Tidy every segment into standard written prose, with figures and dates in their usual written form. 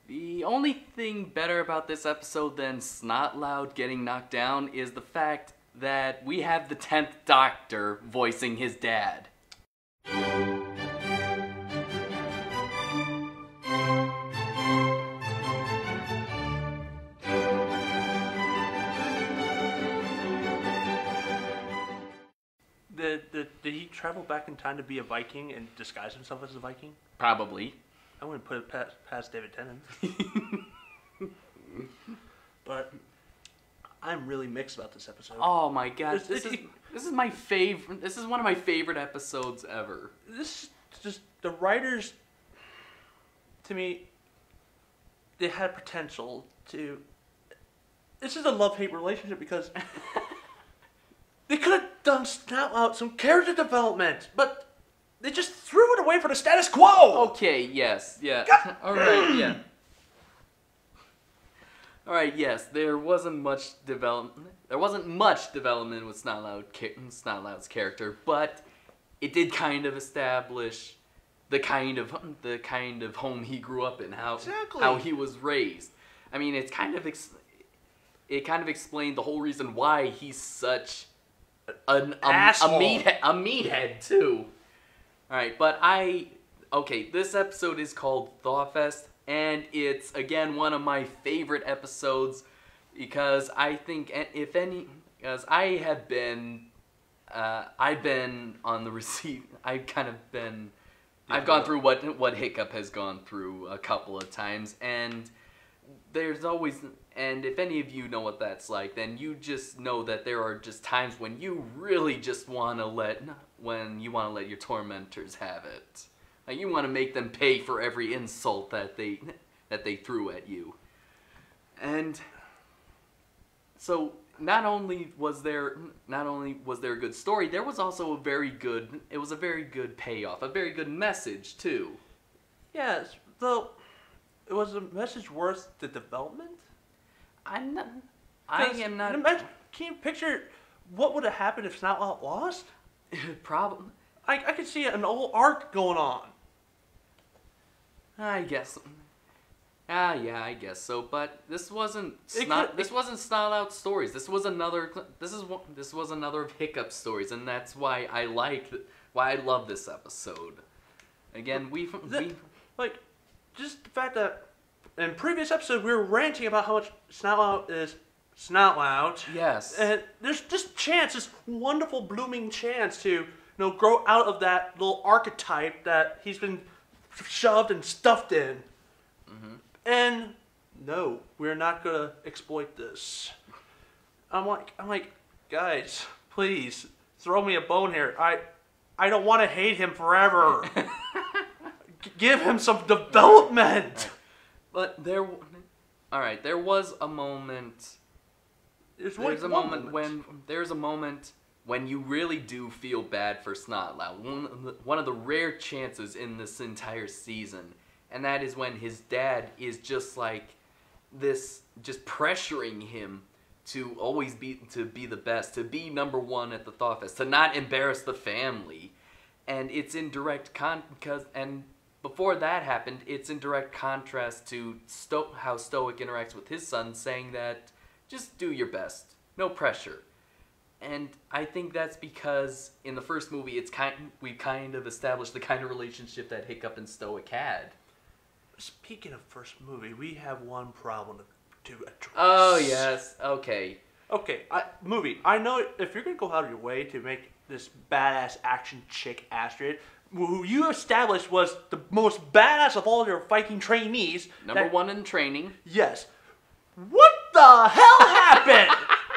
The only thing better about this episode than Snotlout getting knocked down is the fact that we have the 10th Doctor voicing his dad. Did he travel back in time to be a Viking and disguise himself as a Viking? Probably. I wouldn't put it past David Tennant. But I'm really mixed about this episode. Oh my god, this is my favorite. This is one of my favorite episodes ever. This is just the writers. To me, they had potential to. This is a love-hate relationship because they could have done Snotlout some character development, but they just threw it away for the status quo. Okay, yes, yeah. God. All right, yeah. All right, yes. There wasn't much development. There wasn't much development with Snotlout's character, but it did kind of establish the kind of home he grew up in, how he was raised. I mean, it kind of explained the whole reason why he's such a meathead too. All right, but this episode is called Thawfest, and it's again one of my favorite episodes because I think because I've been on the I've gone through what Hiccup has gone through a couple of times, and if any of you know what that's like, then you just know that there are just times when you really just want to let your tormentors have it. Like, you want to make them pay for every insult that they threw at you. And so not only was there a good story, there was also a very good payoff, a very good message too. Yes, though it was a message worth the development. I am not. Imagine, can you picture what would have happened if Snotlout lost? Problem. I could see an whole arc going on. I guess. Yeah, I guess so. But this wasn't Snotlout's stories. This was another of Hiccup's stories, and that's why I love this episode. Again, just the fact that in previous episodes we were ranting about how much Snotlout is Snotlout. Yes. And there's this wonderful blooming chance to grow out of that little archetype that he's been shoved and stuffed in. Mm-hmm. And no, we're not gonna exploit this. I'm like, guys, please throw me a bone here. I don't want to hate him forever. Give him some development. But there was a moment. There's a moment when you really do feel bad for Snotlout. One of the rare chances in this entire season, and that is when his dad is just pressuring him to always be the best, to be number one at the Thawfest, to not embarrass the family, and it's in direct before that happened, it's in direct contrast to how Stoic interacts with his son, saying that just do your best, no pressure. And I think that's because in the first movie, we've kind of established the kind of relationship that Hiccup and Stoic had. Speaking of first movie, we have one problem to address. Oh yes, okay. Okay, movie. I know if you're gonna go out of your way to make this badass action chick Astrid, who you established was the most badass of all your Viking trainees. Number one in training. Yes. What the hell happened?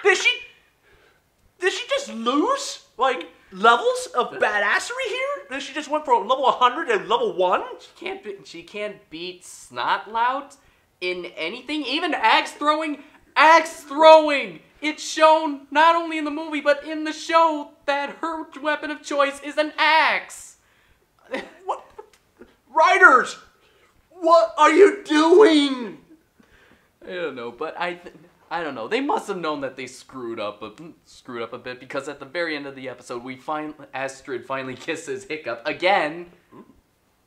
Did she just lose, levels of badassery here? Did she just went from level 100 to level 1? She can't beat Snotlout in anything, even axe throwing. Axe throwing! It's shown not only in the movie, but in the show that her weapon of choice is an axe. What? Writers! What are you doing? I don't know, but I don't know. They must have known that they screwed up a bit, because at the very end of the episode, Astrid finally kisses Hiccup again.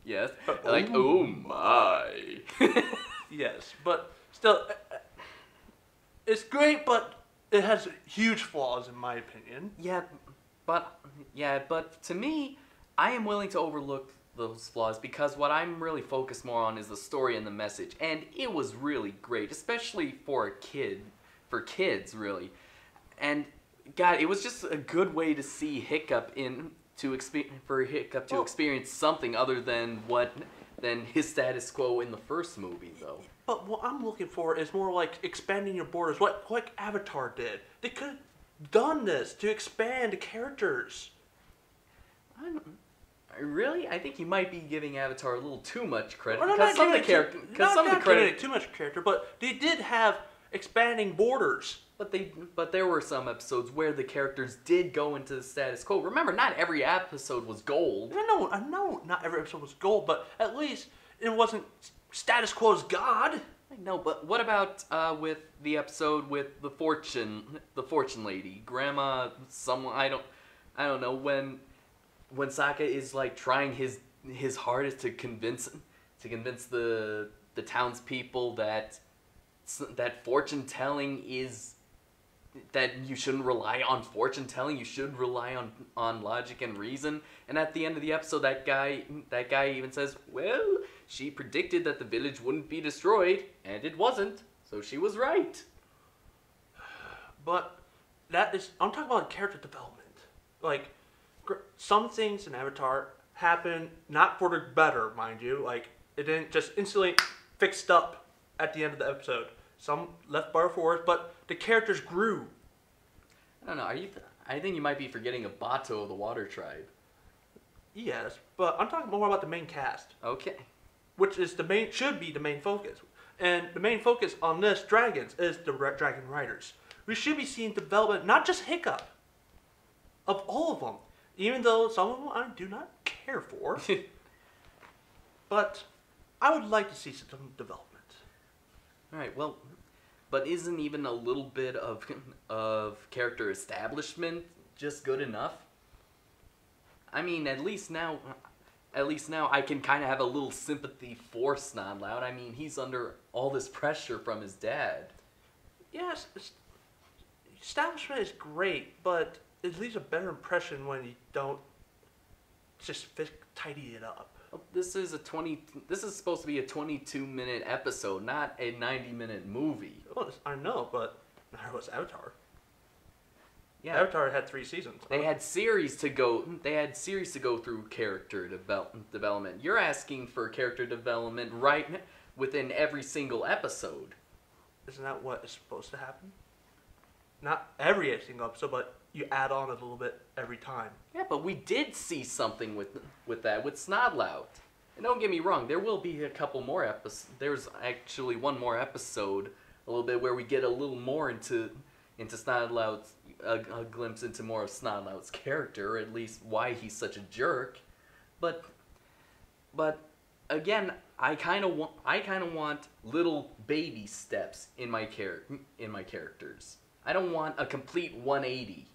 Yes, oh my. Yes, but still, it's great, but it has huge flaws in my opinion. But to me, I am willing to overlook those flaws because what I'm really focused more on is the story and the message, and it was really great, especially for kids really, and God, it was just a good way to see Hiccup experience something other than his status quo in the first movie, though. But what I'm looking for is more like expanding your borders, like Avatar did. They could have done this to expand the characters. I think you might be giving Avatar a little too much credit Well, because some of the character, too much character, but they did have expanding borders. But there were some episodes where the characters did go into the status quo. Remember, not every episode was gold. I know, not every episode was gold, but at least it wasn't status quo's God. I know, but what about with the episode with the fortune lady, Grandma? Someone I don't know when Sokka is like trying his hardest to convince the townspeople that fortune telling is. That you shouldn't rely on fortune telling, you should rely on logic and reason. And at the end of the episode, that guy even says, well, she predicted that the village wouldn't be destroyed, and it wasn't, so she was right. But I'm talking about character development. Like, some things in Avatar happen not for the better, mind you. Like, it didn't just instantly fixed up at the end of the episode. Some left bar for it, but the characters grew. I don't know. I think you might be forgetting of Bato of the Water Tribe. Yes, but I'm talking more about the main cast. Okay. Which is should be the main focus. And the main focus on this Dragons is the Dragon Riders. We should be seeing development, not just Hiccup, of all of them. Even though some of them I do not care for. But I would like to see some development. Alright, well, but isn't even a little bit of character establishment just good enough? I mean, at least now I can kind of have a little sympathy for Snotlout. I mean, he's under all this pressure from his dad. Yes, establishment is great, but it leaves a better impression when you don't just tidy it up. This is supposed to be a 22-minute episode, not a 90-minute movie. Well, I know, but neither was Avatar. Yeah, Avatar had 3 seasons. They had series to go through character development. You're asking for character development right within every single episode. Isn't that what is supposed to happen? Not every single episode, but you add on a little bit every time. Yeah, but we did see something with Snotlout. And don't get me wrong, there will be a couple more episodes. There's actually one more episode, a little bit, where we get a little more into Snotlout's, a glimpse into more of Snotlout's character, or at least why he's such a jerk. But again, I kind of want little baby steps in my characters. I don't want a complete 180.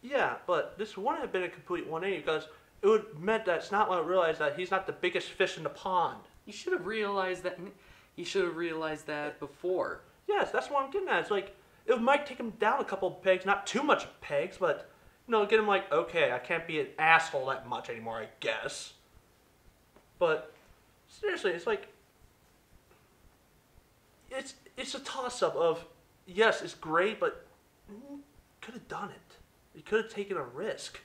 Yeah, but this wouldn't have been a complete 180 because it would have meant that Snotlout realized that he's not the biggest fish in the pond. You should have realized that. You should have realized that before. Yes, that's what I'm getting at. It's like it might take him down a couple of pegs, not too much pegs, but get him like, okay, I can't be an asshole that much anymore, I guess. But seriously, it's like it's a toss-up of yes, it's great, but could have done it. You could have taken a risk.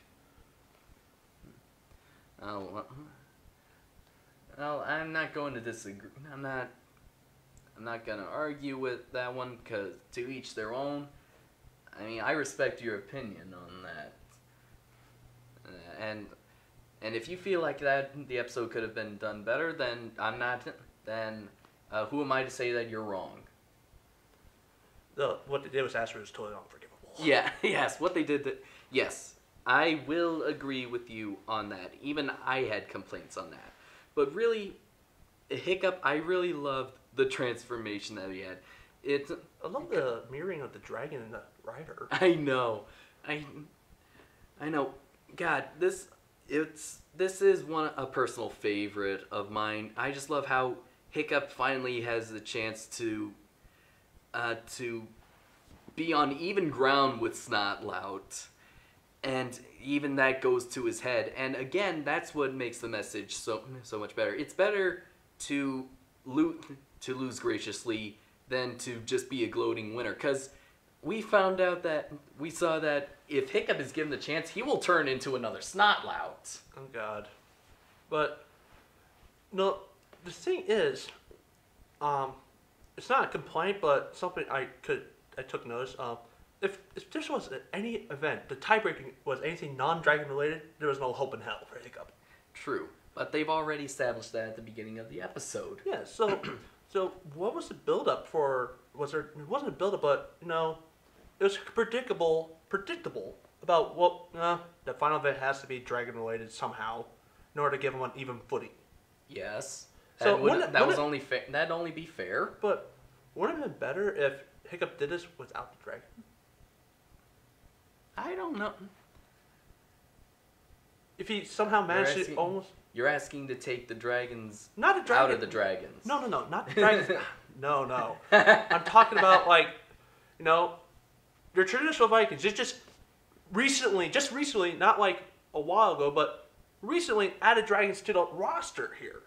Oh, well, I'm not going to disagree. I'm not going to argue with that one because to each their own. I mean, I respect your opinion on that. And if you feel like that the episode could have been done better, then who am I to say that you're wrong? What they did with Astrid was totally unforgivable. Yeah, yes, what they did. Yes, I will agree with you on that. Even I had complaints on that. But really, Hiccup, I really loved the transformation that he had. I love the mirroring of the dragon and the rider. I know. I know. God, this is a personal favorite of mine. I just love how Hiccup finally has the chance to be on even ground with Snotlout, and even that goes to his head. And again, that's what makes the message so much better. It's better to lose graciously than to just be a gloating winner, because we saw that if Hiccup is given the chance, he will turn into another Snotlout. Oh God. But no, the thing is, it's not a complaint, but something I took notice. If this was any event, the tie-breaking was anything non-dragon related, there was no hope in hell for Hiccup. True, but they've already established that at the beginning of the episode. Yeah. So what was the build-up for? It wasn't a build-up, but it was predictable about what the final event has to be dragon related somehow, in order to give them an even footing. Yes. That'd only be fair. But wouldn't it have been better if Hiccup did this without the dragon? I don't know. If he somehow managed to almost... You're asking to take the dragons Not a dragon. out of the dragons. No, not the dragons. No. I'm talking about, your traditional Vikings. Just recently, not like a while ago, but recently added dragons to the roster here.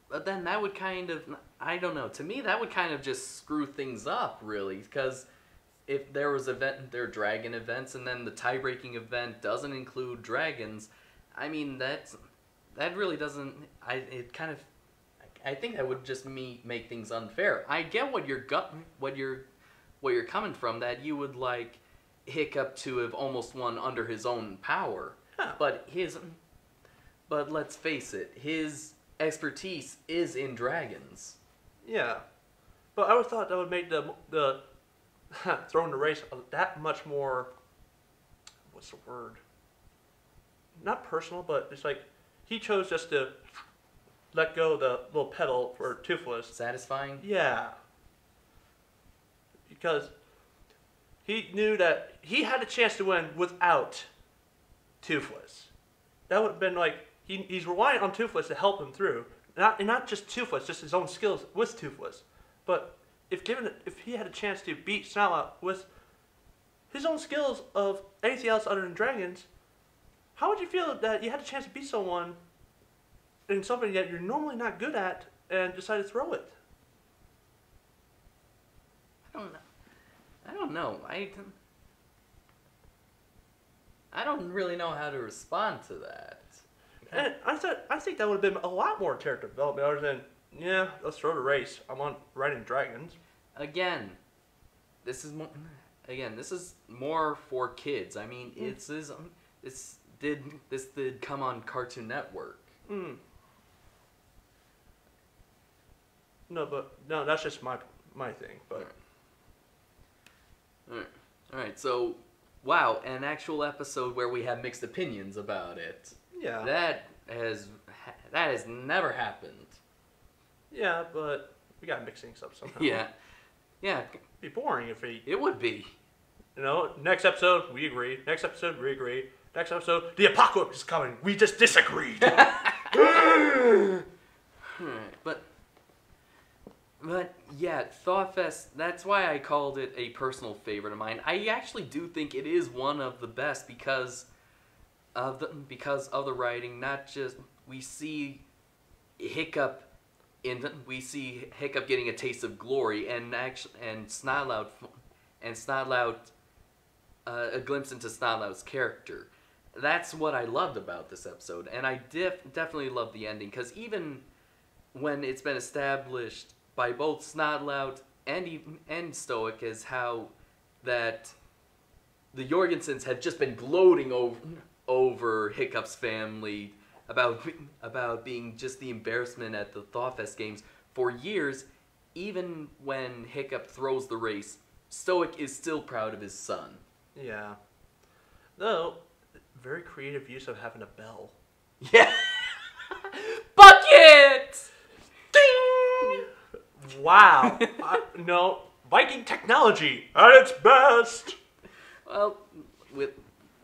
But then that would kind of, I don't know, to me that would kind of just screw things up, really, because if there are dragon events, and then the tie-breaking event doesn't include dragons, I mean, that really doesn't, I think that would just make things unfair. I get what you're coming from, that you would like Hiccup to have almost won under his own power. Huh. But let's face it, his expertise is in dragons. Yeah. But I would thought that would make the throwing the race that much more, what's the word? Not personal, but it's like he chose just to let go of the little pedal for Toothless. Satisfying? Yeah. Because he knew that he had a chance to win without Toothless. That would have been like, he's relying on Toothless to help him through. Not just Toothless, just his own skills with Toothless. But if he had a chance to beat Snotlout with his own skills of anything else other than dragons, how would you feel that you had a chance to beat someone in something that you're normally not good at and decide to throw it? I don't know. I don't really know how to respond to that. And I think that would have been a lot more character development other than, yeah, let's throw the race. I'm on riding dragons. Again, this is more for kids. I mean, this did come on Cartoon Network. No, that's just my thing. But all right. So, wow, an actual episode where we have mixed opinions about it. yeah, That has never happened. yeah, but we gotta mix things up somehow. Yeah. It'd be boring if It would be. Next episode we agree. Next episode we agree. Next episode the apocalypse is coming. We just disagreed. But yeah, Thawfest, that's why I called it a personal favorite of mine. I actually do think it is one of the best because of the writing. Not just we see Hiccup getting a taste of glory, and Snotlout a glimpse into Snotlout's character. That's what I loved about this episode, and I definitely love the ending, because even when it's been established by both Snotlout and Stoic as how that the Jorgensens have just been gloating over Hiccup's family about being just the embarrassment at the Thawfest games for years. Even when Hiccup throws the race, Stoic is still proud of his son. Yeah. Though, very creative use of having a bell. Yeah. Bucket! Ding! Wow. No, Viking technology at its best. Well,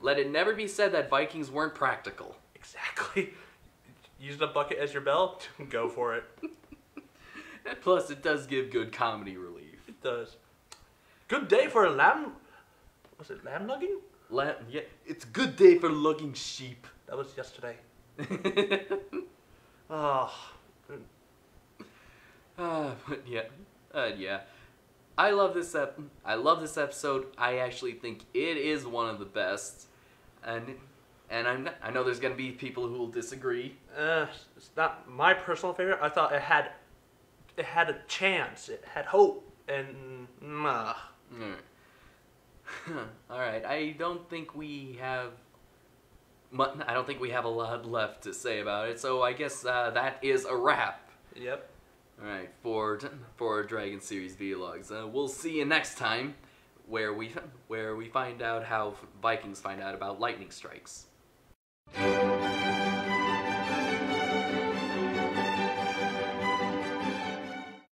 let it never be said that Vikings weren't practical. Exactly. Use the bucket as your bell? Go for it. Plus, it does give good comedy relief. It does. Good day for a lamb. Was it lamb lugging? Yeah, it's a good day for lugging sheep. That was yesterday. Oh. But yeah. I love this episode. I actually think it is one of the best, and I know there's gonna be people who will disagree. It's not my personal favorite. I thought it had a chance. It had hope, and All right. I don't think we have a lot left to say about it. So I guess that is a wrap. Yep. All right, for Dragon Series Vlogs. We'll see you next time, where we find out how Vikings find out about lightning strikes.